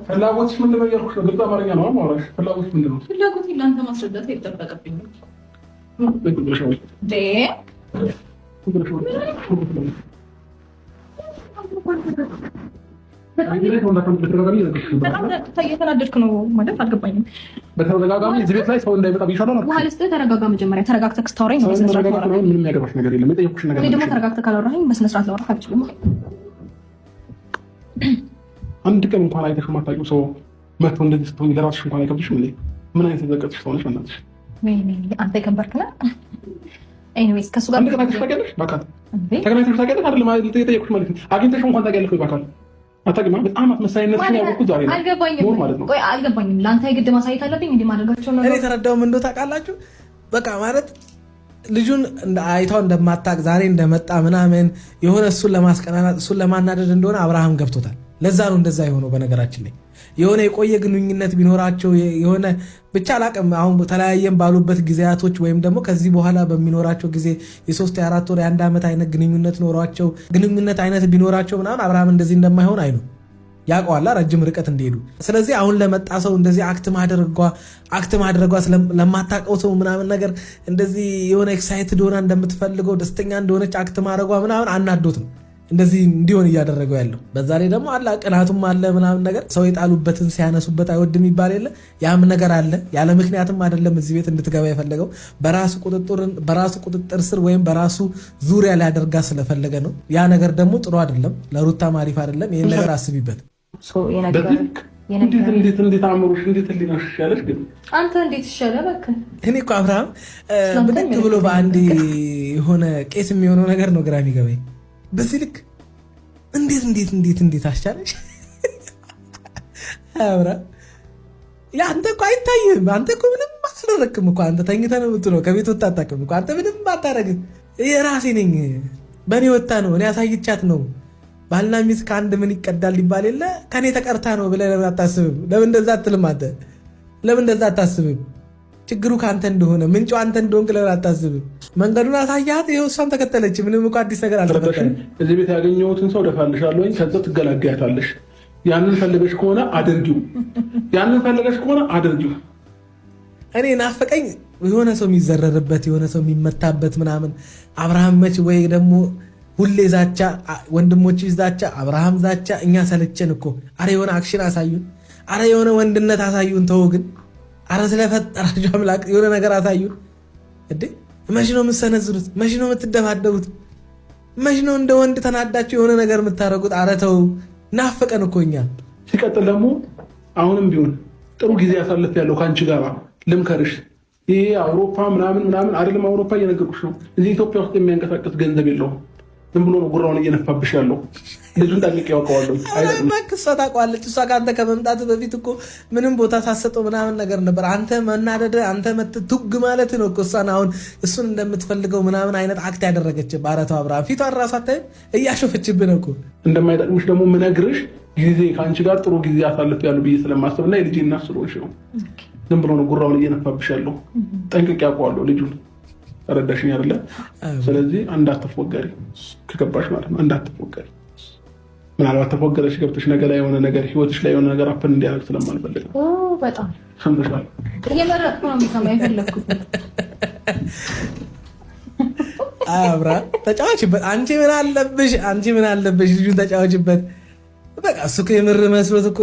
ፍላጎትሽ ምንድን ነው እያልኩሽ ነው። ግልጽ አማርኛ ነው የማወራሽ። ፍላጎትሽ ምንድን ነው? ፍላጎት ለአንተ ማስረዳት አይጠበቅብኝም። እየተናደድክ ነው ማለት አልገባኝም። በተደጋጋሚ እዚህ ቤት ላይ ሰው እንዳይመጣ ቢሻለው ውሃ ልስጥህ። ተረጋጋ። መጀመሪያ ተረጋግተህ ስታወራኝ ነው በስነ ስርዓት ነው። ምንም ያገባሽ ነገር የለም። የጠየኩሽ ነገር እኔ ደግሞ ተረጋግተህ ካላወራኸኝ በስነ ስርዓት ላወራህ አልችልም። አንድ ቀን እንኳን አይተሽ የማታውቂው ሰው መጥቶ እንደዚህ ስትሆኝ ለራስሽ እንኳን አይከብድሽም? ምን አይነት የዘቀጥሽ ሰው ነሽ? በእናትሽ አንተ የከበርክ ነህ። ኤኒዌይስ ከእሱ ጋር አንድ ቀን አይተሽ ታውቂያለሽ? በአካል ተገናኝተሽ ታውቂያለሽ? አይደለም የጠየኩሽ ማለት ነው። አግኝተሽ እንኳን ታውቂያለሽ ወይ? በአካል አታውቂም? በጣም አትመሳይነትሽን ያወቅሁት ዛሬ ነው። አልገባኝም። ለአንተ የግድ ማሳየት አለብኝ እንዲህ ማድረጋቸው ነው። እኔ የተረዳሁት ምን እንደው ታውቃላችሁ፣ በቃ ማለት ልጁን አይታው እንደማታውቅ ዛሬ እንደመጣ ምናምን የሆነ እሱን ለማስቀናናት እሱን ለማናደድ እንደሆነ አብርሃም ገብቶታል። ለዛ ነው እንደዛ የሆነው። በነገራችን ላይ የሆነ የቆየ ግንኙነት ቢኖራቸው የሆነ ብቻ አላቅም፣ አሁን ተለያየን ባሉበት ጊዜያቶች ወይም ደግሞ ከዚህ በኋላ በሚኖራቸው ጊዜ የ3 የ4 ወር የ1 ዓመት አይነት ግንኙነት ኖሯቸው ግንኙነት አይነት ቢኖራቸው ምናምን አብርሃም እንደዚህ እንደማይሆን አይኑ ያውቀዋላ፣ ረጅም ርቀት እንደሄዱ። ስለዚህ አሁን ለመጣ ሰው እንደዚህ አክት ማድረጓ ለማታውቀው ሰው ምናምን ነገር እንደዚህ የሆነ ኤክሳይትድ ሆና እንደምትፈልገው ደስተኛ እንደሆነች አክት ማድረጓ ምናምን አናዶት ነው እንደዚህ እንዲሆን እያደረገው ያለው። በዛ ላይ ደግሞ አላ ቅናቱም አለ ምናምን ነገር። ሰው የጣሉበትን ሲያነሱበት አይወድም ይባል የለ? ያም ነገር አለ። ያለ ምክንያትም አይደለም እዚህ ቤት እንድትገባ የፈለገው። በራሱ ቁጥጥር ስር ወይም በራሱ ዙሪያ ሊያደርጋ ስለፈለገ ነው። ያ ነገር ደግሞ ጥሩ አይደለም፣ ለሩታም አሪፍ አይደለም። ይህን ነገር አስቢበት። እንዴት አእምሮሽ እንዴት ህሊናሽ ይሻለሽ? ግን አንተ እንዴት ይሻላል? በቃ እኔ እኮ አብርሃም ብድግ ብሎ በአንድ የሆነ ቄስ የሚሆነው ነገር ነው ግራ የሚገባኝ። በዚህ ልክ እንዴት አስቻለሽ? አብርሃም አንተ እኮ አይታይህም። አንተ እኮ ምንም አላደረክም እኮ። አንተ ተኝተህ ነው የምትለው። ከቤት ወጣ አታውቅም እኮ። አንተ ምንም አታደርግም። የራሴ ነኝ፣ በእኔ ወጣ ነው፣ እኔ አሳይቻት ነው። ባልና ሚስት ከአንድ ምን ይቀዳል ሊባል የለ? ከኔ ተቀርታ ነው ብለህ ለምን አታስብም? ለምን እንደዛ አትልም? አንተ ለምን እንደዛ አታስብም? ችግሩ ከአንተ እንደሆነ ምንጩ አንተ እንደሆንክ ለምን አታስብም? መንገዱን አሳያት፣ ይኸው እሷም ተከተለች። ምንም እኮ አዲስ ነገር አልተፈጠረም። እዚህ ቤት ያገኘሁትን ሰው ደፋልሻለሁ፣ ከዛ ትገላገያታለሽ። ያንን ፈልገሽ ከሆነ አድርጊው፣ እኔ ናፈቀኝ የሆነ ሰው የሚዘረርበት የሆነ ሰው የሚመታበት ምናምን። አብርሃም መች ወይ ደግሞ ሁሌ ዛቻ፣ ወንድሞች ዛቻ፣ አብርሃም ዛቻ። እኛ ሰለቸን እኮ። አረ የሆነ አክሽን አሳዩን፣ አረ የሆነ ወንድነት አሳዩን። ተው ግን፣ አረ ስለፈጠራችሁ አምላክ የሆነ ነገር አሳዩን። እንዴ መች ነው የምትሰነዝሩት? መች ነው የምትደባደቡት? መች ነው እንደ ወንድ ተናዳችሁ የሆነ ነገር የምታደርጉት? አረ ተው፣ ናፈቀን እኮ እኛ። ሲቀጥል ደግሞ አሁንም ቢሆን ጥሩ ጊዜ ያሳልፍ ያለው ከአንቺ ጋር ልምከርሽ። ይሄ አውሮፓ ምናምን አይደለም። አውሮፓ እየነገርኩሽ ነው። እዚህ ኢትዮጵያ ውስጥ የሚያንቀሳቀስ ገንዘብ የለውም። ዝም ብሎ ነው ጉራውን እየነፋብሽ ያለው። ልጁን ጠንቅቄ ያውቀዋለሁ። እሷ ታውቀዋለች። እሷ ከአንተ ከመምጣት በፊት እኮ ምንም ቦታ ሳሰጠው ምናምን ነገር ነበር። አንተ መናደድ፣ አንተ ቱግ ማለት ነው እኮ እሷን አሁን እሱን እንደምትፈልገው ምናምን አይነት አክት ያደረገች ባረተው አብርሃም ፊቷን ራሷ አታይም? እያሾፈችብን እኮ። እንደማይጠቅምሽ ደግሞ ምነግርሽ ጊዜ ከአንቺ ጋር ጥሩ ጊዜ አሳልፍ ያሉ ብዬ ስለማስብ እና የልጄ እናት ስለሆንሽ ነው። ዝም ብሎ ነው ጉራውን እየነፋብሽ ያለው። ጠንቅቄ ያውቀዋለሁ ልጁን። ተረዳሽኝ አይደለ? ስለዚህ እንዳትፎገሪ፣ ከገባሽ ማለት ነው። እንዳትፎገሪ። ምናልባት ተፎገረሽ ገብተሽ ነገር ላይ የሆነ ነገር ህይወትሽ ላይ የሆነ ነገር አፕን እንዲያደርግ ስለማልፈልግ ነው። በጣም ሰምተሻል? እየመረጥኩ ነው የሚሰማው የፈለግኩት። አብርሃም ተጫዋችበት። አንቺ ምን አለብሽ? ልጁን ተጫዋችበት። በቃ እሱ እኮ የምር መስሎት እኮ